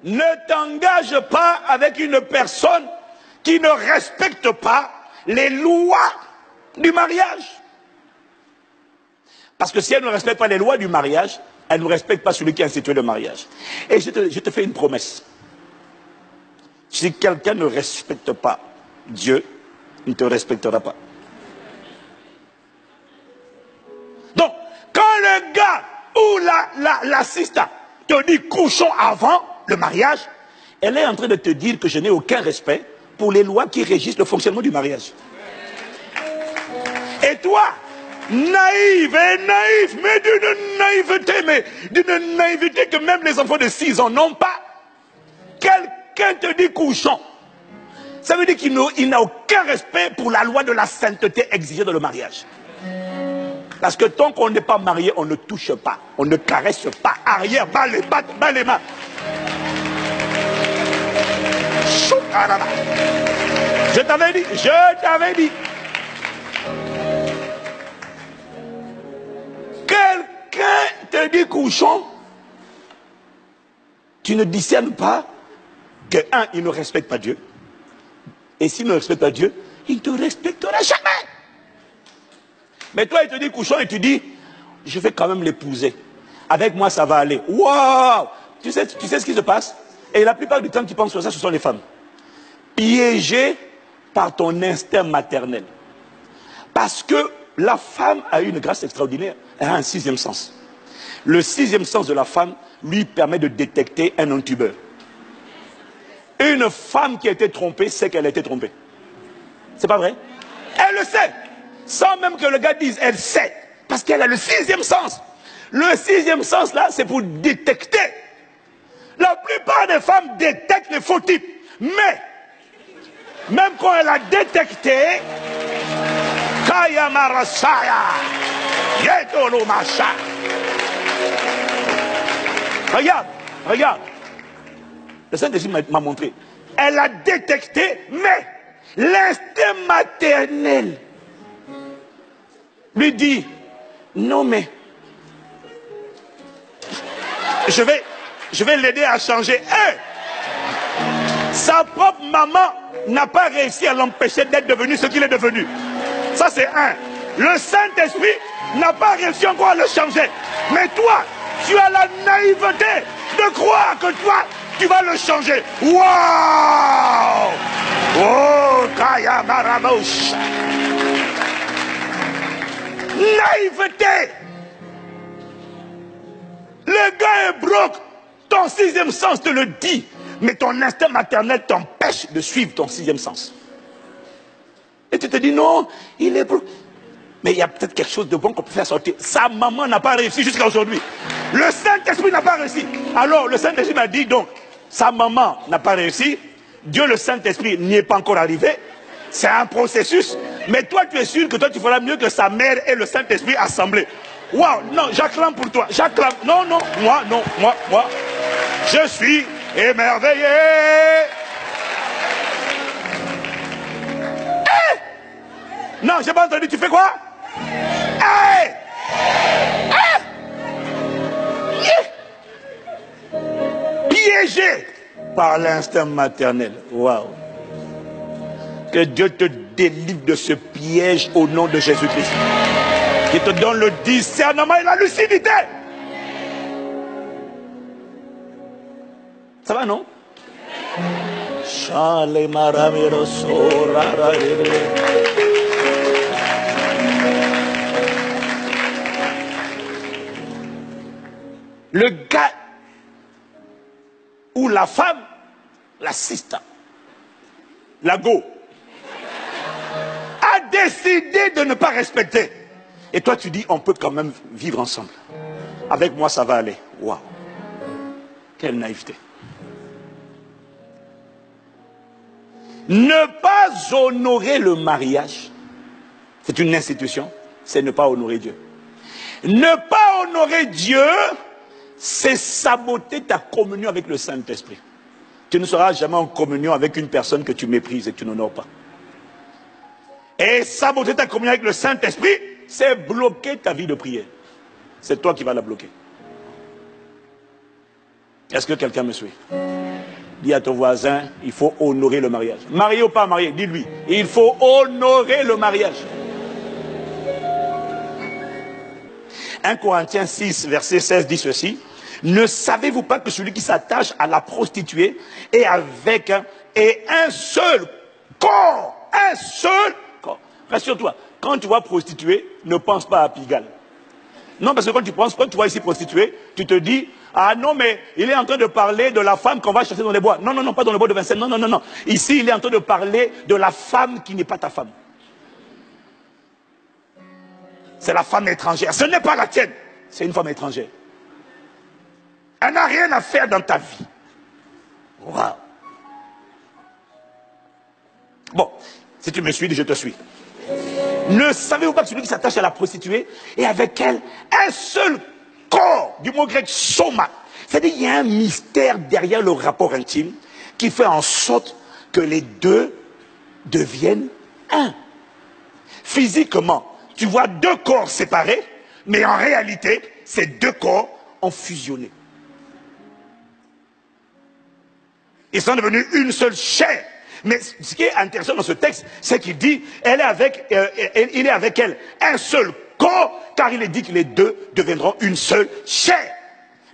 ne t'engage pas avec une personne qui ne respecte pas les lois du mariage. Parce que si elle ne respecte pas les lois du mariage, elle ne respecte pas celui qui a institué le mariage. Et je te fais une promesse. Si quelqu'un ne respecte pas Dieu, il ne te respectera pas. Donc, quand le gars ou l'assistant te dit couchons avant le mariage, elle est en train de te dire que je n'ai aucun respect pour les lois qui régissent le fonctionnement du mariage. Et toi, naïve et naïf, mais d'une naïveté que même les enfants de 6 ans n'ont pas, quelqu'un te dit couchons. Ça veut dire qu'il n'a aucun respect pour la loi de la sainteté exigée dans le mariage. Parce que tant qu'on n'est pas marié, on ne touche pas, on ne caresse pas, arrière, bas les mains. Je t'avais dit. Quelqu'un te dit couchons, tu ne discernes pas que, un, il ne respecte pas Dieu. Et s'il ne respecte pas Dieu, il ne te respectera jamais. Mais toi, il te dit couchons et tu dis, je vais quand même l'épouser. Avec moi, ça va aller. Waouh! Tu sais ce qui se passe? Et la plupart du temps qui pensent sur ça, ce sont les femmes. Piégées par ton instinct maternel. Parce que la femme a une grâce extraordinaire. Elle a un 6e sens. Le 6e sens de la femme lui permet de détecter un intubeur. Une femme qui a été trompée sait qu'elle a été trompée. C'est pas vrai? Elle le sait. Sans même que le gars dise, elle sait. Parce qu'elle a le 6e sens. Le 6e sens là, c'est pour détecter. La plupart des femmes détectent les faux types. Mais, même quand elle a détecté, Kaya Marasaya, Yedolo Masha. Regarde. Le Saint-Esprit m'a montré. Elle a détecté, mais l'instinct maternel lui dit, non mais, je vais l'aider à changer. Sa propre maman n'a pas réussi à l'empêcher d'être devenu ce qu'il est devenu. Ça c'est un. Le Saint-Esprit n'a pas réussi encore à le changer. Mais toi, tu as la naïveté de croire que toi, tu vas le changer. Waouh! Oh, Kaya Marabouche. Naïveté. Le gars est broke. Ton 6e sens te le dit. Mais ton instinct maternel t'empêche de suivre ton 6e sens. Et tu te dis non, il est broke. Mais il y a peut-être quelque chose de bon qu'on peut faire sortir. Sa maman n'a pas réussi jusqu'à aujourd'hui. Le Saint-Esprit n'a pas réussi. Alors le Saint-Esprit m'a dit donc, sa maman n'a pas réussi. Dieu le Saint-Esprit n'y est pas encore arrivé. C'est un processus. Mais toi tu es sûr que toi tu feras mieux que sa mère et le Saint-Esprit assemblés. Waouh, non, j'acclame pour toi. J'acclame. Non, moi. Je suis émerveillé. Non, j'ai pas entendu, tu fais quoi? Piégé par l'instinct maternel. Waouh. Que Dieu te délivre de ce piège au nom de Jésus-Christ. Qui te donne le discernement et la lucidité. Ça va, non? Le gars ou la femme, l'assistant, la go, a décidé de ne pas respecter. Et toi tu dis, on peut quand même vivre ensemble. Avec moi ça va aller. Waouh. Quelle naïveté. Ne pas honorer le mariage, c'est une institution, c'est ne pas honorer Dieu. Ne pas honorer Dieu, c'est saboter ta communion avec le Saint-Esprit. Tu ne seras jamais en communion avec une personne que tu méprises et que tu n'honores pas. Et saboter ta communion avec le Saint-Esprit, c'est bloquer ta vie de prière. C'est toi qui vas la bloquer. Est-ce que quelqu'un me suit? Dis à ton voisin, il faut honorer le mariage. Marié ou pas marié, dis-lui. Il faut honorer le mariage. 1 Corinthiens 6, verset 16 dit ceci. Ne savez-vous pas que celui qui s'attache à la prostituée est avec un seul corps. Un seul corps. Rassure-toi, quand tu vois prostituée, ne pense pas à Pigalle. Non, parce que quand tu vois ici prostituée, tu te dis, ah non, mais il est en train de parler de la femme qu'on va chercher dans les bois. Non, non, non, pas dans le bois de Vincennes. Non, non, non, non. Ici, il est en train de parler de la femme qui n'est pas ta femme. C'est la femme étrangère. Ce n'est pas la tienne. C'est une femme étrangère. Elle n'a rien à faire dans ta vie. Waouh. Bon, si tu me suis, je te suis. Ne savez-vous pas que celui qui s'attache à la prostituée est avec elle un seul corps, du mot grec soma. C'est-à-dire qu'il y a un mystère derrière le rapport intime qui fait en sorte que les deux deviennent un. Physiquement, tu vois deux corps séparés, mais en réalité, ces deux corps ont fusionné. Ils sont devenus une seule chair. Mais ce qui est intéressant dans ce texte, c'est qu'il dit, il est avec elle un seul corps, car il est dit que les deux deviendront une seule chair.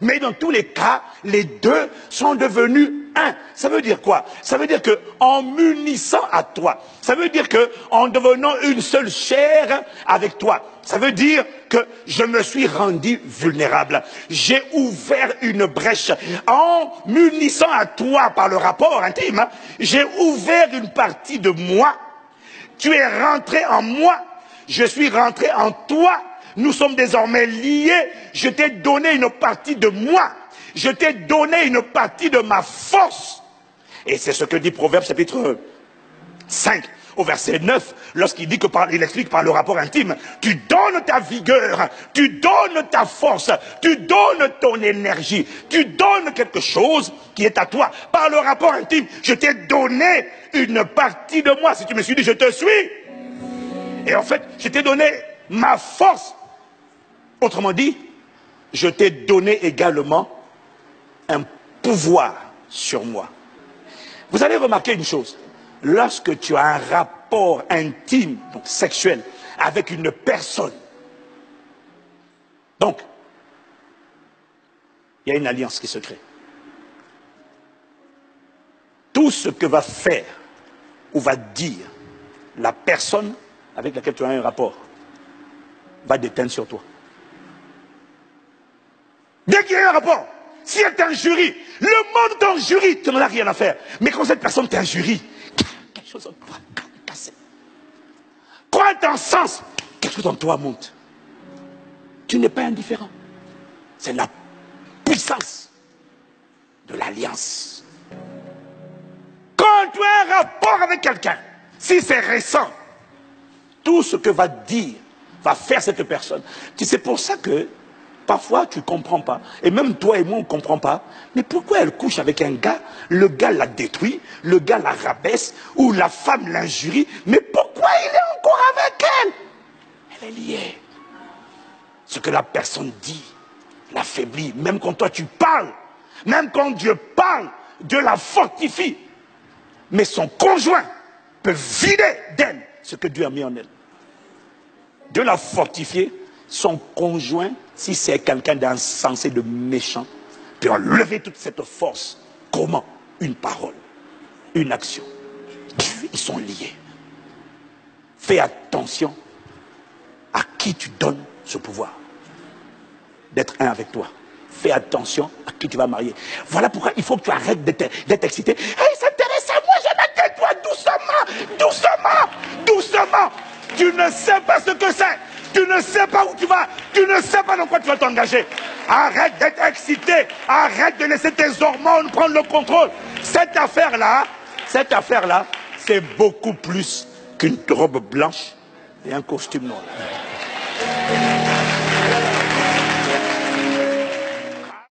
Mais dans tous les cas, les deux sont devenus un. Ça veut dire quoi? Ça veut dire qu'en m'unissant à toi, ça veut dire qu'en devenant une seule chair avec toi, ça veut dire que je me suis rendu vulnérable. J'ai ouvert une brèche. En m'unissant à toi par le rapport intime, j'ai ouvert une partie de moi. Tu es rentré en moi. Je suis rentré en toi. Nous sommes désormais liés. Je t'ai donné une partie de moi. Je t'ai donné une partie de ma force. Et c'est ce que dit Proverbe chapitre 5 au verset 9, lorsqu'il dit il explique par le rapport intime, tu donnes ta vigueur, tu donnes ta force, tu donnes ton énergie, tu donnes quelque chose qui est à toi. Par le rapport intime, je t'ai donné une partie de moi. Si tu me suis dit, je te suis. Et en fait, je t'ai donné ma force. Autrement dit, je t'ai donné également un pouvoir sur moi. Vous allez remarquer une chose. Lorsque tu as un rapport intime, donc sexuel, avec une personne, donc, il y a une alliance qui se crée. Tout ce que va faire ou va dire la personne avec laquelle tu as un rapport va déteindre sur toi. Dès qu'il y a un rapport, si elle t'injurie, le monde t'injurie, tu n'en as rien à faire. Mais quand cette personne t'injurie, quelque chose en toi casse. Quand elle t'encense, quelque chose en toi monte. Tu n'es pas indifférent. C'est la puissance de l'alliance. Quand tu as un rapport avec quelqu'un, si c'est récent, tout ce que va dire, va faire cette personne. C'est pour ça que parfois, tu ne comprends pas. Et même toi et moi, on ne comprend pas. Mais pourquoi elle couche avec un gars? Le gars la détruit, le gars la rabaisse, ou la femme l'injurie. Mais pourquoi il est encore avec elle? Elle est liée. Ce que la personne dit l'affaiblit. Même quand toi tu parles, même quand Dieu parle, Dieu la fortifie. Mais son conjoint peut vider d'elle ce que Dieu a mis en elle. Dieu l'a fortifié. Son conjoint, si c'est quelqu'un d'insensé, de méchant, peut enlever toute cette force. Comment? Une parole, une action. Ils sont liés. Fais attention à qui tu donnes ce pouvoir d'être un avec toi. Fais attention à qui tu vas marier. Voilà pourquoi il faut que tu arrêtes d'être excité. Hey, il s'intéresse à moi, je m'inquiète, toi, doucement, doucement, doucement. Tu ne sais pas ce que c'est. Tu ne sais pas où tu vas. Tu ne sais pas dans quoi tu vas t'engager. Arrête d'être excité. Arrête de laisser tes hormones prendre le contrôle. Cette affaire-là, c'est beaucoup plus qu'une robe blanche et un costume noir.